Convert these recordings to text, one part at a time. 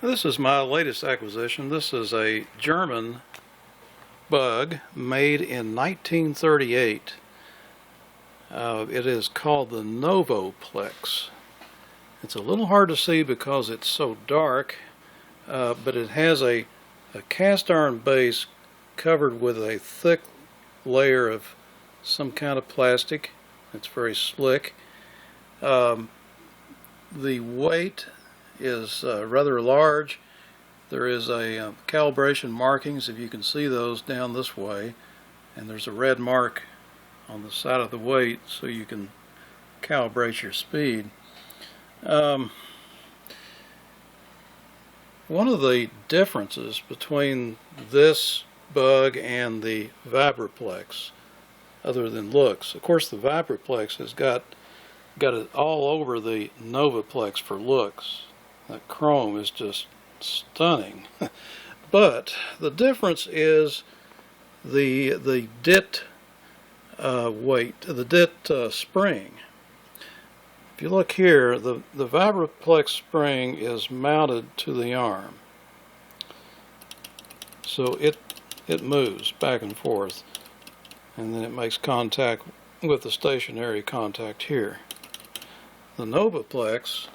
This is my latest acquisition. This is a German bug made in 1938. It is called the NOVOPLEX. It's a little hard to see because it's so dark, but it has a cast iron base covered with a thick layer of some kind of plastic. It's very slick. The weight is rather large. There is a calibration markings, if you can see those down this way, and there's a red mark on the side of the weight so you can calibrate your speed. One of the differences between this bug and the NOVOPLEX, other than looks, of course the NOVOPLEX has got it all over the NOVOPLEX for looks. That chrome is just stunning. But the difference is the dit weight, the dit spring. If you look here, the NOVOPLEX spring is mounted to the arm, so it moves back and forth, and then it makes contact with the stationary contact here. The NOVOPLEX,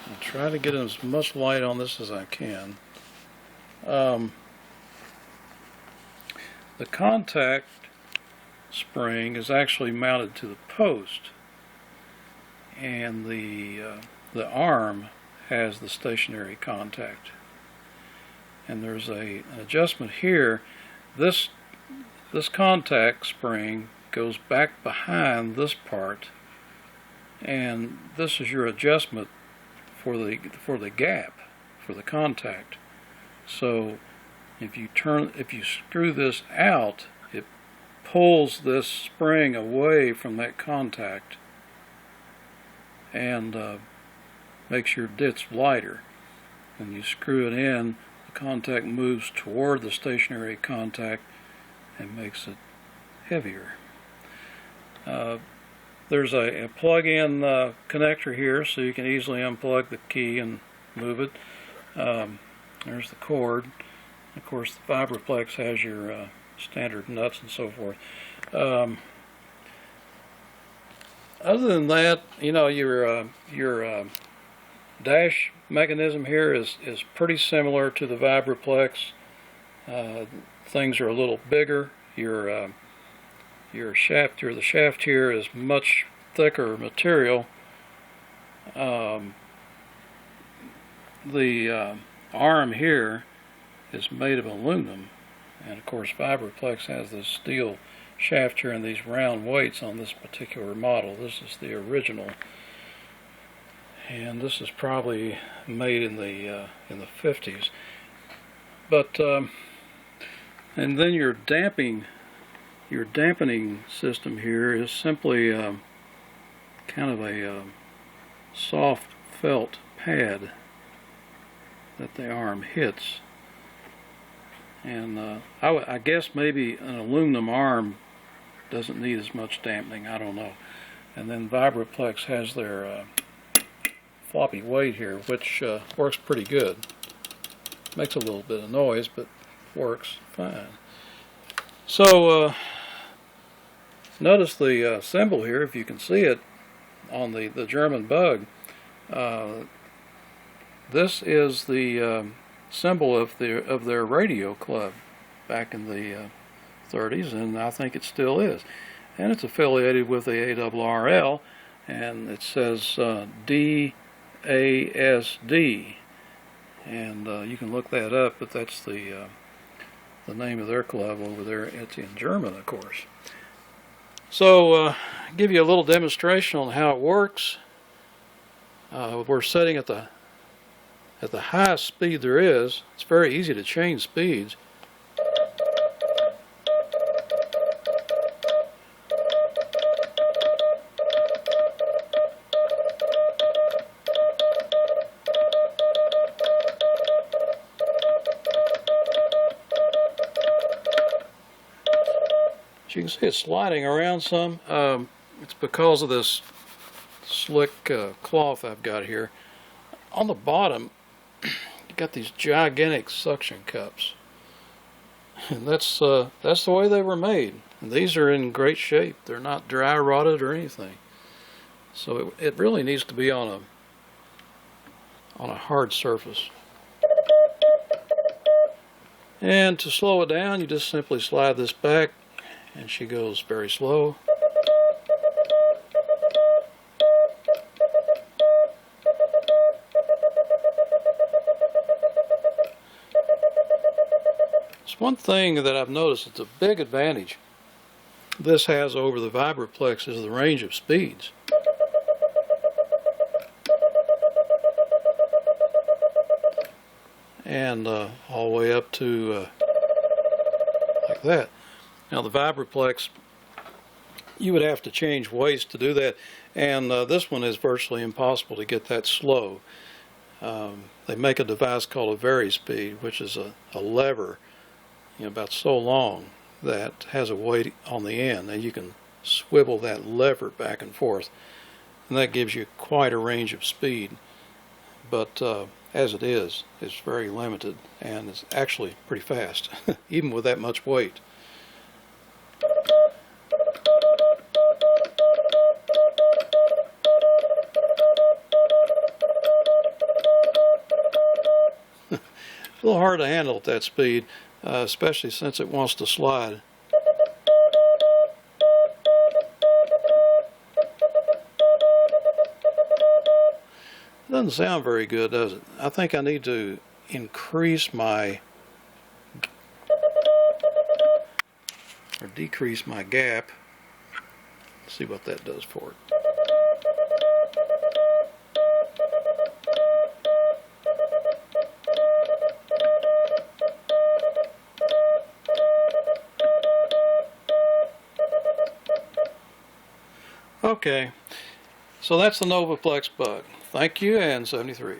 I'll try to get as much light on this as I can. The contact spring is actually mounted to the post, and the arm has the stationary contact. And there's an adjustment here. This contact spring goes back behind this part, and this is your adjustment for the gap for the contact. So if you screw this out, it pulls this spring away from that contact and makes your dits lighter. When you screw it in, the contact moves toward the stationary contact and makes it heavier. There's a plug-in connector here, so you can easily unplug the key and move it. There's the cord. Of course, the NOVOPLEX has your standard nuts and so forth. Other than that, you know, your dash mechanism here is pretty similar to the NOVOPLEX. Things are a little bigger. The shaft here is much thicker material. The arm here is made of aluminum, and of course NOVOPLEX has this steel shaft here and these round weights on this particular model. This is the original, and this is probably made in the 50s. But and then your dampening system here is simply kind of a soft felt pad that the arm hits, and I guess maybe an aluminum arm doesn't need as much dampening, I don't know. And then NOVOPLEX has their floppy weight here, which works pretty good. Makes a little bit of noise, but works fine. So notice the symbol here, if you can see it, on the German bug. This is the symbol of their radio club back in the 30s, and I think it still is. And it's affiliated with the ARRL, and it says DASD, and you can look that up, but that's the name of their club over there. It's in German, of course. So give you a little demonstration on how it works. We're setting at the highest speed there is. It's very easy to change speeds. As you can see, it's sliding around some. It's because of this slick cloth I've got here. On the bottom, you got these gigantic suction cups. And that's the way they were made. And these are in great shape. They're not dry rotted or anything. So it really needs to be on a hard surface. And to slow it down, you just simply slide this back, and she goes very slow. It's one thing that I've noticed, it's a big advantage this has over the VibraPlex is the range of speeds. And all the way up to like that. Now the VibraPlex, you would have to change waist to do that, and this one is virtually impossible to get that slow. They make a device called a VariSpeed, which is a lever, about so long that has a weight on the end, and you can swivel that lever back and forth, and that gives you quite a range of speed. But as it is, it's very limited, and it's actually pretty fast, even with that much weight. It's a little hard to handle at that speed, especially since it wants to slide. It doesn't sound very good, does it? I think I need to increase my or decrease my gap. Let's see what that does for it. Okay, so that's the NOVOPLEX bug. Thank you, and 73s.